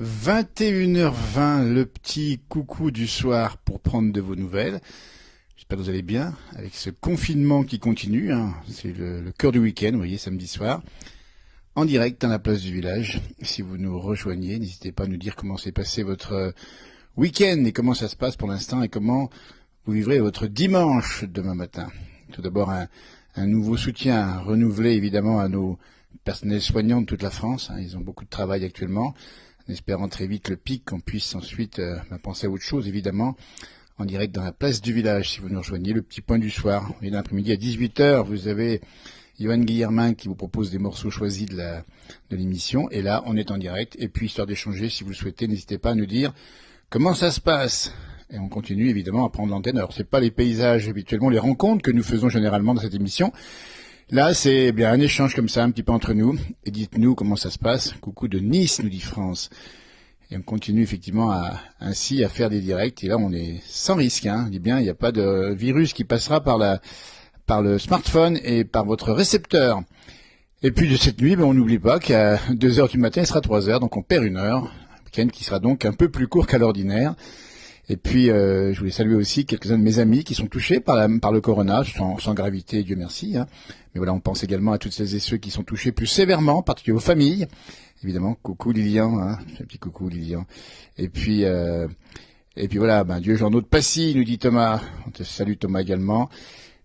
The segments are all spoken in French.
21h20, le petit coucou du soir pour prendre de vos nouvelles. J'espère que vous allez bien avec ce confinement qui continue. C'est le cœur du week-end, vous voyez, samedi soir. En direct à la place du village. Si vous nous rejoignez, n'hésitez pas à nous dire comment s'est passé votre week-end et comment ça se passe pour l'instant et comment vous vivrez votre dimanche demain matin. Tout d'abord, un nouveau soutien renouvelé évidemment à nos personnels soignants de toute la France. Ils ont beaucoup de travail actuellement. En espérant très vite le pic, qu'on puisse ensuite penser à autre chose, évidemment, en direct dans la place du village, si vous nous rejoignez, le petit point du soir. Et l'après-midi à 18h, vous avez Johan Guillermin qui vous propose des morceaux choisis de l'émission. Et là, on est en direct. Et puis, histoire d'échanger, si vous le souhaitez, n'hésitez pas à nous dire comment ça se passe. Et on continue, évidemment, à prendre l'antenne. Alors, c'est pas les paysages, habituellement, les rencontres que nous faisons généralement dans cette émission. Là, c'est bien un échange comme ça, un petit peu entre nous. Et dites-nous comment ça se passe. Coucou de Nice, nous dit France. Et on continue effectivement ainsi à faire des directs. Et là, on est sans risque. On dit bien, il n'y a pas de virus qui passera par le smartphone et par votre récepteur. Et puis de cette nuit, on n'oublie pas qu'à 2 heures du matin, il sera 3 heures. Donc on perd 1 heure. Un week-end qui sera donc un peu plus court qu'à l'ordinaire. Et puis, je voulais saluer aussi quelques-uns de mes amis qui sont touchés par le corona, sans gravité, Dieu merci. Mais voilà, on pense également à toutes celles et ceux qui sont touchés plus sévèrement, en particulier aux familles. Évidemment, coucou Lilian, un petit coucou Lilian. Et puis voilà, Dieu j'en autre Passy, nous dit Thomas. On te salue Thomas également.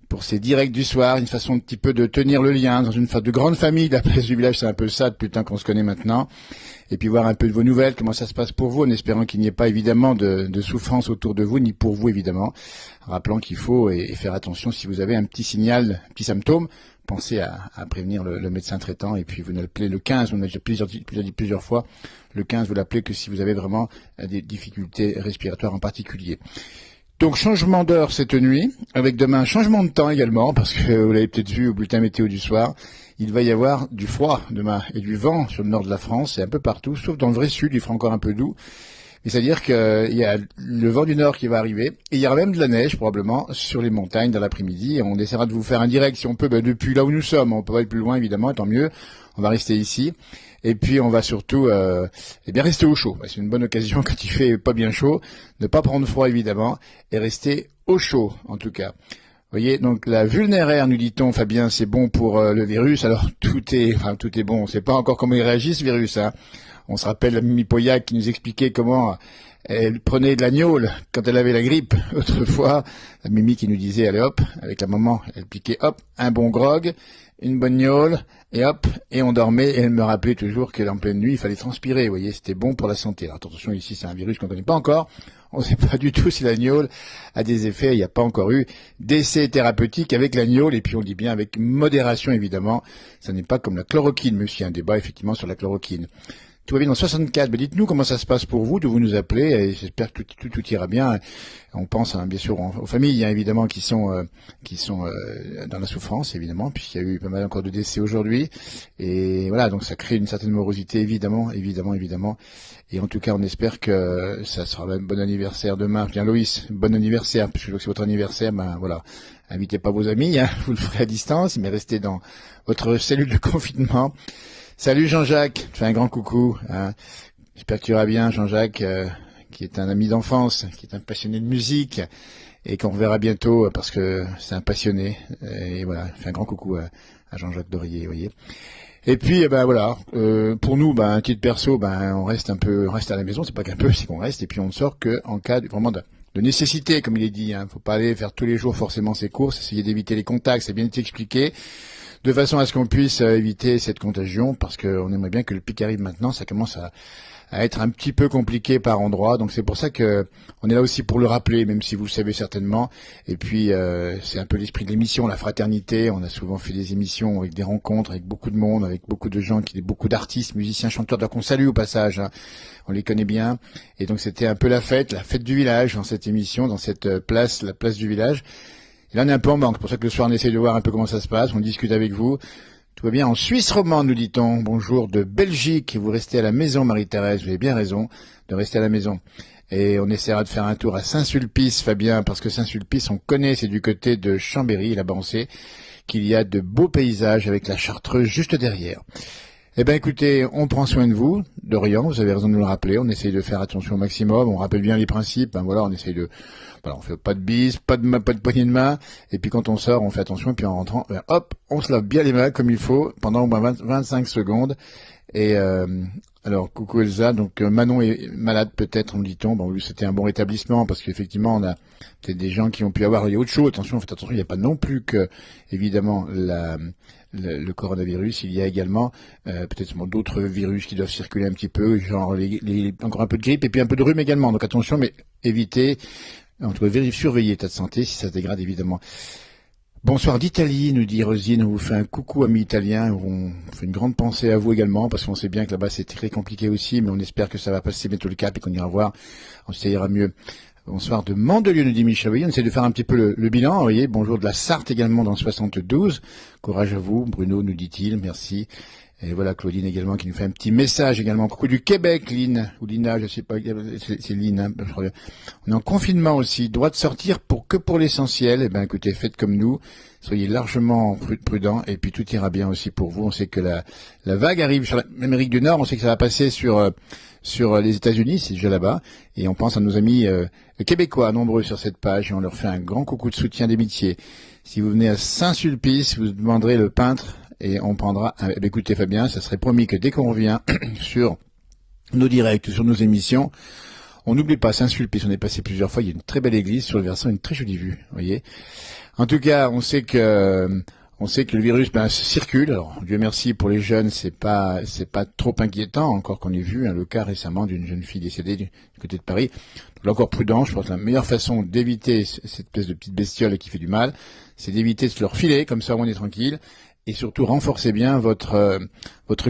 Pour ces directs du soir, une façon un petit peu de tenir le lien dans une de grande famille. La place du village, c'est un peu ça depuis le temps qu'on se connaît maintenant. Et puis voir un peu de vos nouvelles, comment ça se passe pour vous, en espérant qu'il n'y ait pas évidemment de souffrance autour de vous, ni pour vous évidemment. Rappelant qu'il faut et faire attention si vous avez un petit signal, un petit symptôme, pensez à prévenir le médecin traitant. Et puis vous l'appelez le 15, on a déjà dit plusieurs fois, le 15 vous l'appelez que si vous avez vraiment des difficultés respiratoires en particulier. Donc changement d'heure cette nuit, avec demain changement de temps également, parce que vous l'avez peut-être vu au bulletin météo du soir, il va y avoir du froid demain et du vent sur le nord de la France et un peu partout, sauf dans le vrai sud, il fera encore un peu doux. Mais c'est-à-dire qu'il y a le vent du nord qui va arriver, et il y aura même de la neige probablement sur les montagnes dans l'après-midi, et on essaiera de vous faire un direct si on peut, depuis là où nous sommes, on peut pas être plus loin évidemment, tant mieux, on va rester ici. Et puis on va surtout rester au chaud. C'est une bonne occasion quand il fait pas bien chaud, ne pas prendre froid évidemment, et rester au chaud en tout cas. Vous voyez, donc la vulnéraire, nous dit-on, Fabien, c'est bon pour le virus. Alors tout est bon. On ne sait pas encore comment il réagit ce virus. On se rappelle la Mimi Poyac qui nous expliquait comment elle prenait de la gnôle quand elle avait la grippe. Autrefois, la Mimi qui nous disait, allez hop, avec la maman, elle piquait hop, un bon grog, une bonne gnôle, et hop, et on dormait. Et elle me rappelait toujours qu'en pleine nuit, il fallait transpirer. Vous voyez, c'était bon pour la santé. Alors attention, ici, c'est un virus qu'on ne connaît pas encore. On ne sait pas du tout si la gnôle a des effets. Il n'y a pas encore eu d'essai thérapeutique avec la gnôle. Et puis on dit bien avec modération, évidemment. Ça n'est pas comme la chloroquine, mais aussi un débat, effectivement, sur la chloroquine. Tout va bien dans 64. Dites-nous comment ça se passe pour vous, de vous nous appeler, et j'espère que tout ira bien. On pense bien sûr aux familles, évidemment, qui sont dans la souffrance, évidemment, puisqu'il y a eu pas mal encore de décès aujourd'hui. Et voilà, donc ça crée une certaine morosité, évidemment. Et en tout cas, on espère que ça sera même bon anniversaire demain. Bien Loïs, bon anniversaire, puisque je vois que c'est votre anniversaire, voilà. Invitez pas vos amis, vous le ferez à distance, mais restez dans votre cellule de confinement. Salut Jean-Jacques, je fais un grand coucou. J'espère que tu iras bien, Jean-Jacques, qui est un ami d'enfance, qui est un passionné de musique, et qu'on reverra bientôt parce que c'est un passionné. Et voilà, je fais un grand coucou à Jean-Jacques Dorier, vous voyez. Et puis voilà, pour nous, un titre perso, on reste à la maison. C'est pas qu'un peu, c'est qu'on reste, et puis on ne sort que en cas vraiment de nécessité, comme il est dit. Faut pas aller faire tous les jours forcément ses courses, essayer d'éviter les contacts, c'est bien été expliqué. De façon à ce qu'on puisse éviter cette contagion, parce qu'on aimerait bien que le pic arrive maintenant, ça commence à être un petit peu compliqué par endroits, donc c'est pour ça que on est là aussi pour le rappeler, même si vous le savez certainement. Et puis c'est un peu l'esprit de l'émission, la fraternité. On a souvent fait des émissions avec des rencontres, avec beaucoup de monde, avec beaucoup de gens, beaucoup d'artistes, musiciens, chanteurs, qu'on salue au passage. On les connaît bien, et donc c'était un peu la fête du village dans cette émission, dans cette place, la place du village. Et là, on est un peu en manque. C'est pour ça que le soir, on essaie de voir un peu comment ça se passe. On discute avec vous. Tout va bien en Suisse romande, nous dit-on. Bonjour de Belgique. Vous restez à la maison, Marie-Thérèse. Vous avez bien raison de rester à la maison. Et on essaiera de faire un tour à Saint-Sulpice, Fabien, parce que Saint-Sulpice, on connaît, c'est du côté de Chambéry, là-bas on sait qu'il y a de beaux paysages avec la Chartreuse juste derrière. Eh ben écoutez, on prend soin de vous, de rien, vous avez raison de nous le rappeler, on essaye de faire attention au maximum, on rappelle bien les principes, ben voilà, on essaye de, voilà, on fait pas de bises, pas de poignée de main, et puis quand on sort, on fait attention, et puis en rentrant, ben, hop, on se lave bien les mains comme il faut, pendant au moins 25 secondes, et alors, coucou Elsa, donc Manon est malade peut-être, on dit-on, bon, c'était un bon rétablissement, parce qu'effectivement, on a peut-être des gens qui ont pu avoir, il y a autre chose, attention, faites attention, il n'y a pas non plus que, évidemment, le coronavirus, il y a également peut-être d'autres virus qui doivent circuler un petit peu, genre encore un peu de grippe et puis un peu de rhume également. Donc attention, mais évitez, en tout cas surveillez l'état de santé si ça se dégrade évidemment. Bonsoir d'Italie, nous dit Rosine, on vous fait un coucou amis italiens, on fait une grande pensée à vous également, parce qu'on sait bien que là-bas c'est très compliqué aussi, mais on espère que ça va passer bientôt le cap et qu'on ira voir, ça ira mieux. Bonsoir de Mandelieu, nous dit Michel. Vous voyez, on essaie de faire un petit peu le bilan. Vous voyez, bonjour de la Sarthe également dans le 72. Courage à vous, Bruno, nous dit-il. Merci. Et voilà, Claudine également qui nous fait un petit message également. Coucou du Québec, Lynn. Ou Lina, je sais pas. C'est Lynn, hein. On est en confinement aussi. Droit de sortir que pour l'essentiel. Eh ben, écoutez, faites comme nous. Soyez largement prudents. Et puis tout ira bien aussi pour vous. On sait que la vague arrive sur l'Amérique du Nord. On sait que ça va passer sur les États-Unis, c'est déjà là-bas, et on pense à nos amis québécois, nombreux sur cette page, et on leur fait un grand coucou de soutien d'amitié. Si vous venez à Saint-Sulpice, vous demanderez le peintre, et on prendra... écoutez Fabien, ça serait promis que dès qu'on revient sur nos directs, sur nos émissions, on n'oublie pas Saint-Sulpice, on est passé plusieurs fois, il y a une très belle église sur le versant, une très jolie vue, vous voyez. En tout cas, on sait que le virus circule. Alors Dieu merci pour les jeunes, c'est pas trop inquiétant. Encore qu'on ait vu le cas récemment d'une jeune fille décédée du côté de Paris. Donc là encore prudent. Je pense que la meilleure façon d'éviter cette espèce de petite bestiole qui fait du mal, c'est d'éviter de se leur filer, comme ça on est tranquille. Et surtout, renforcez bien votre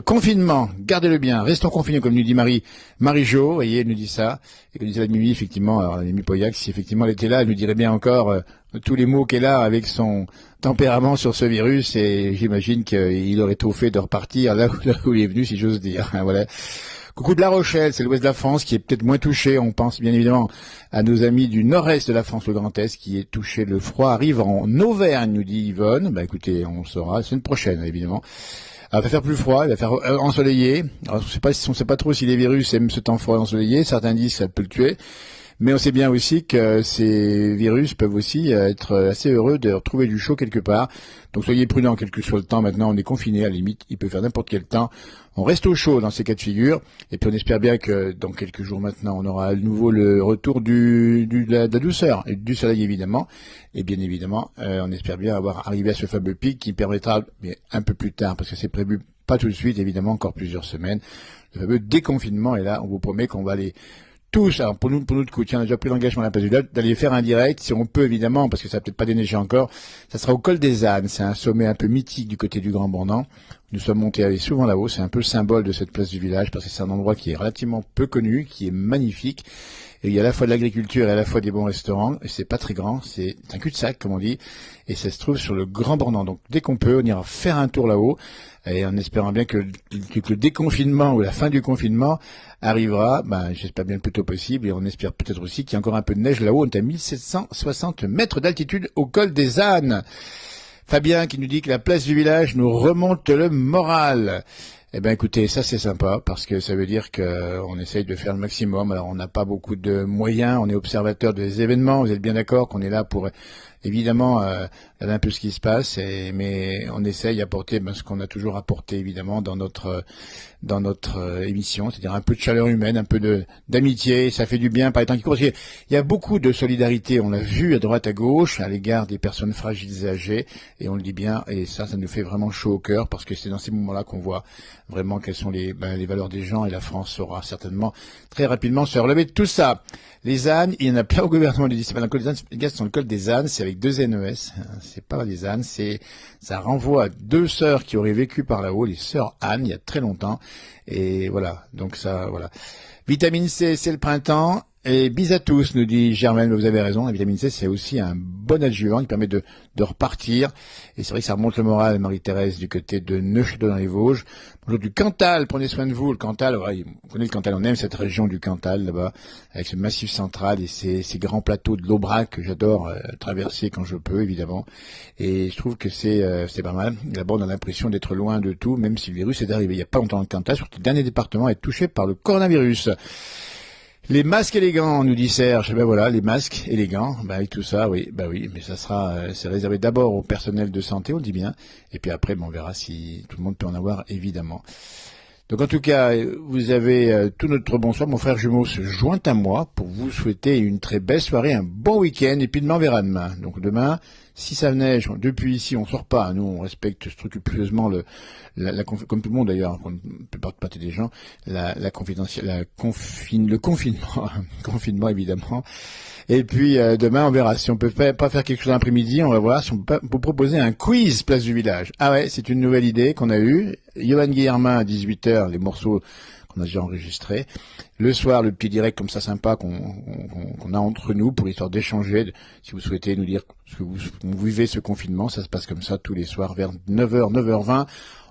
confinement. Gardez-le bien. Restons confinés, comme nous dit Marie-Jo. Vous voyez, elle nous dit ça. Et comme disait la Mimi, effectivement, alors la Mimi Pauillac, si effectivement elle était là, elle nous dirait bien encore tous les mots qu'elle a avec son tempérament sur ce virus. Et j'imagine qu'il aurait tout fait de repartir là où il est venu, si j'ose dire. Voilà. Coucou de La Rochelle, c'est l'ouest de la France qui est peut-être moins touché. On pense bien évidemment à nos amis du nord-est de la France, le Grand Est, qui est touché. Le froid arrive en Auvergne, nous dit Yvonne. Bah écoutez, on saura la semaine prochaine, évidemment. Alors, il va faire plus froid, il va faire ensoleillé. Alors, on sait pas trop si les virus aiment ce temps froid et ensoleillé. Certains disent que ça peut le tuer. Mais on sait bien aussi que ces virus peuvent aussi être assez heureux de retrouver du chaud quelque part. Donc soyez prudents, quel que soit le temps. Maintenant, on est confiné, à la limite, il peut faire n'importe quel temps. On reste au chaud dans ces cas de figure. Et puis on espère bien que dans quelques jours maintenant, on aura à nouveau le retour de la douceur et du soleil évidemment. Et bien évidemment, on espère bien arrivé à ce fameux pic qui permettra, mais un peu plus tard, parce que c'est prévu pas tout de suite, évidemment, encore plusieurs semaines, le fameux déconfinement. Et là, on vous promet qu'on va aller tous, alors pour nous de coup, tiens, on a déjà pris l'engagement à la place du Lot, d'aller faire un direct, si on peut évidemment, parce que ça va peut-être pas déneiger encore, ça sera au col des Ânes, c'est un sommet un peu mythique du côté du Grand Bornand. Nous sommes montés aller souvent là-haut, c'est un peu le symbole de cette place du village, parce que c'est un endroit qui est relativement peu connu, qui est magnifique, et il y a à la fois de l'agriculture et à la fois des bons restaurants, et c'est pas très grand, c'est un cul-de-sac, comme on dit, et ça se trouve sur le Grand Bornand. Donc dès qu'on peut, on ira faire un tour là-haut, et en espérant bien que le déconfinement ou la fin du confinement arrivera, j'espère bien le plus tôt possible, et on espère peut-être aussi qu'il y a encore un peu de neige là-haut. On est à 1760 mètres d'altitude au col des Ânes. Fabien qui nous dit que la place du village nous remonte le moral. Eh ben écoutez, ça c'est sympa parce que ça veut dire qu'on essaye de faire le maximum. Alors on n'a pas beaucoup de moyens, on est observateur des événements, vous êtes bien d'accord qu'on est là pour évidemment regarder un peu ce qui se passe, mais on essaye d'apporter ce qu'on a toujours apporté évidemment dans notre émission, c'est-à-dire un peu de chaleur humaine, un peu d'amitié, ça fait du bien par les temps qui courent. Il y a beaucoup de solidarité, on l'a vu à droite à gauche, à l'égard des personnes fragiles et âgées, et on le dit bien, et ça nous fait vraiment chaud au cœur, parce que c'est dans ces moments-là qu'on voit vraiment quelles sont les valeurs des gens, et la France saura certainement très rapidement se relever de tout ça. Les ânes, il y en a plein au gouvernement du c'est pas dans le col des ânes, les gars, c'est dans le col des ânes, c'est avec 2 NES, c'est pas les ânes, ça renvoie à 2 sœurs qui auraient vécu par là-haut, les sœurs Anne, il y a très longtemps, et voilà, donc ça, voilà. Vitamine C, c'est le printemps, Et bis à tous, nous dit Germaine, vous avez raison, la vitamine C c'est aussi un bon adjuvant qui permet de repartir. Et c'est vrai que ça remonte le moral, Marie-Thérèse, du côté de Neufchâteau dans les Vosges. Bonjour du Cantal, prenez soin de vous. Le Cantal, ouais, on connaît le Cantal, on aime cette région du Cantal là-bas, avec ce massif central et ces grands plateaux de l'Aubrac que j'adore traverser quand je peux, évidemment. Et je trouve que c'est pas mal. Là-bas, on a l'impression d'être loin de tout, même si le virus est arrivé il n'y a pas longtemps dans le Cantal, surtout le dernier département à être touché par le coronavirus. Les masques élégants, nous dit Serge. Ben voilà, les masques élégants. Ben avec tout ça, oui, mais ça sera, c'est réservé d'abord au personnel de santé, on le dit bien. Et puis après, on verra si tout le monde peut en avoir, évidemment. Donc en tout cas, vous avez tout notre bonsoir. Mon frère jumeau se joint à moi pour vous souhaiter une très belle soirée, un bon week-end. Et puis demain, on verra demain. Donc demain, si ça neige, depuis ici, on sort pas. Nous, on respecte scrupuleusement comme tout le monde d'ailleurs, pour la plupart des gens, le confinement, confinement évidemment. Et puis demain, on verra si on peut pas faire quelque chose l'après-midi. On va voir si on peut vous proposer un quiz place du village. Ah ouais, c'est une nouvelle idée qu'on a eue. Johan Guillermin à 18h, les morceaux qu'on a déjà enregistrés. Le soir, le petit direct comme ça sympa qu'on a entre nous pour histoire d'échanger. Si vous souhaitez nous dire ce que vous vivez ce confinement, ça se passe comme ça tous les soirs vers 9h, 9h20.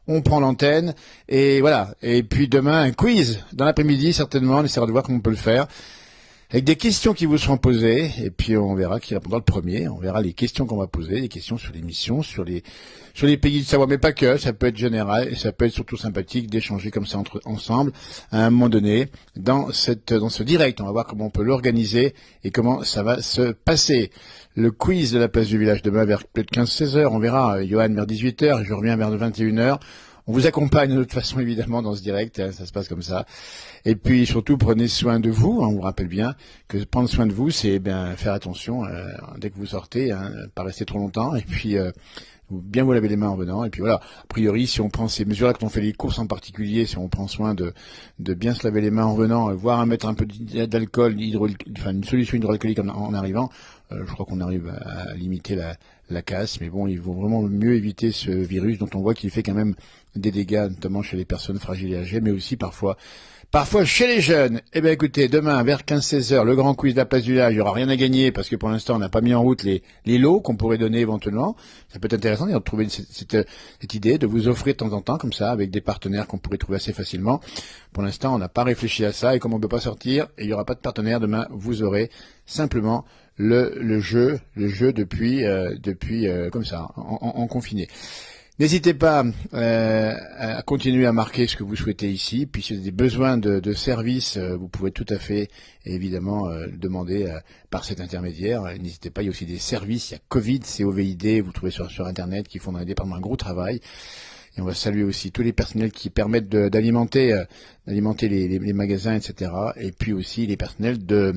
On prend l'antenne et voilà. Et puis demain, un quiz dans l'après-midi certainement. On essaiera de voir comment on peut le faire. Avec des questions qui vous seront posées, et puis on verra qui répondra le premier, on verra les questions qu'on va poser, les questions sur l'émission, sur les pays de Savoie, mais pas que, ça peut être général, et ça peut être surtout sympathique d'échanger comme ça ensemble, à un moment donné, dans ce direct. On va voir comment on peut l'organiser, et comment ça va se passer. Le quiz de la place du village demain vers peut-être 15-16 heures, on verra, Johan vers 18 heures, et je reviens vers 21 heures. On vous accompagne de toute façon évidemment dans ce direct, hein, ça se passe comme ça. Et puis surtout prenez soin de vous, hein, on vous rappelle bien que prendre soin de vous c'est bien faire attention dès que vous sortez, hein, pas rester trop longtemps et puis bien vous laver les mains en venant et puis voilà. A priori si on prend ces mesures-là quand on fait les courses en particulier, si on prend soin de bien se laver les mains en venant, voire à mettre un peu d'alcool, une solution hydroalcoolique en arrivant, je crois qu'on arrive à limiter la casse, mais bon, il vaut vraiment mieux éviter ce virus dont on voit qu'il fait quand même des dégâts, notamment chez les personnes fragiles et âgées, mais aussi parfois chez les jeunes. Eh bien écoutez, demain vers 15-16 heures, le grand quiz de la place du village, il n'y aura rien à gagner parce que pour l'instant on n'a pas mis en route les lots qu'on pourrait donner éventuellement. Ça peut être intéressant de trouver cette idée de vous offrir de temps en temps comme ça avec des partenaires qu'on pourrait trouver assez facilement. Pour l'instant on n'a pas réfléchi à ça et comme on ne peut pas sortir et il n'y aura pas de partenaire, demain vous aurez simplement le jeu depuis comme ça en confiné. N'hésitez pas à continuer à marquer ce que vous souhaitez ici. Puis si vous avez des besoins de services, vous pouvez tout à fait évidemment demander par cet intermédiaire. N'hésitez pas, il y a aussi des services, il y a Covid, COVID, vous trouvez sur Internet, qui font dans les départements un gros travail. Et on va saluer aussi tous les personnels qui permettent d'alimenter les magasins, etc. Et puis aussi les personnels de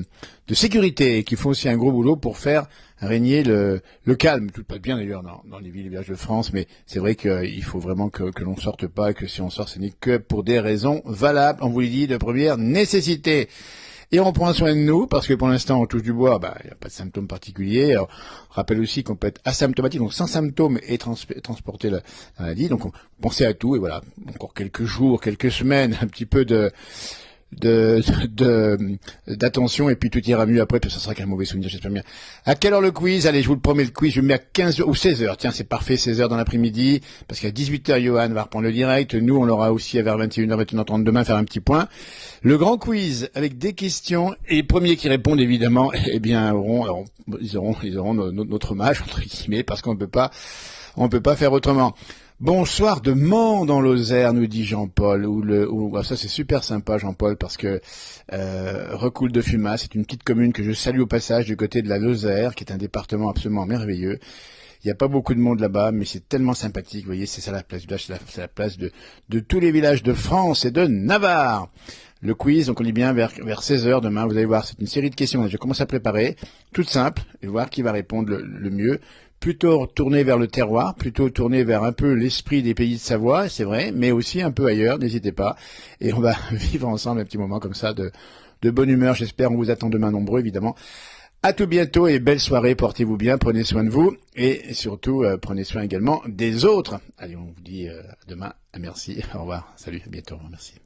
sécurité qui font aussi un gros boulot pour faire régner le calme. Tout passe bien d'ailleurs dans les villes et villages de France, mais c'est vrai qu'il faut vraiment que l'on sorte pas, et que si on sort, ce n'est que pour des raisons valables, on vous le dit, de première nécessité. Et on prend soin de nous, parce que pour l'instant, on touche du bois, il n'y a pas de symptômes particuliers. Alors, on rappelle aussi qu'on peut être asymptomatique, donc sans symptômes, et transporter la maladie. Donc, pensez à tout, et voilà, encore quelques jours, quelques semaines, un petit peu d'attention, et puis tout ira mieux après, parce que ça sera qu'un mauvais souvenir, j'espère bien. À quelle heure le quiz? Allez, je vous le promets, le quiz, je le mets à 15h ou 16h. Tiens, c'est parfait, 16h dans l'après-midi, parce qu'à 18h, Johan va reprendre le direct. Nous, on l'aura aussi à vers 21h, 21h30 demain, faire un petit point. Le grand quiz, avec des questions, et les premiers qui répondent, évidemment, eh bien, ils auront notre hommage, entre guillemets, parce qu'on peut pas faire autrement. Bonsoir de Mans dans Lozère, nous dit Jean-Paul. Ça c'est super sympa Jean-Paul parce que Recoule de Fumas, c'est une petite commune que je salue au passage du côté de la Lozère, qui est un département absolument merveilleux. Il n'y a pas beaucoup de monde là-bas, mais c'est tellement sympathique. Vous voyez, c'est ça la place du village, c'est la place de tous les villages de France et de Navarre. Le quiz, donc on dit bien vers 16h demain, vous allez voir, c'est une série de questions. Je commence à préparer, toute simple, et voir qui va répondre le mieux. Plutôt tourné vers le terroir, plutôt tourné vers un peu l'esprit des pays de Savoie, c'est vrai, mais aussi un peu ailleurs, n'hésitez pas. Et on va vivre ensemble un petit moment comme ça de bonne humeur, j'espère. On vous attend demain nombreux, évidemment. À tout bientôt et belle soirée, portez-vous bien, prenez soin de vous et surtout prenez soin également des autres. Allez, on vous dit à demain, merci, au revoir, salut, à bientôt, merci.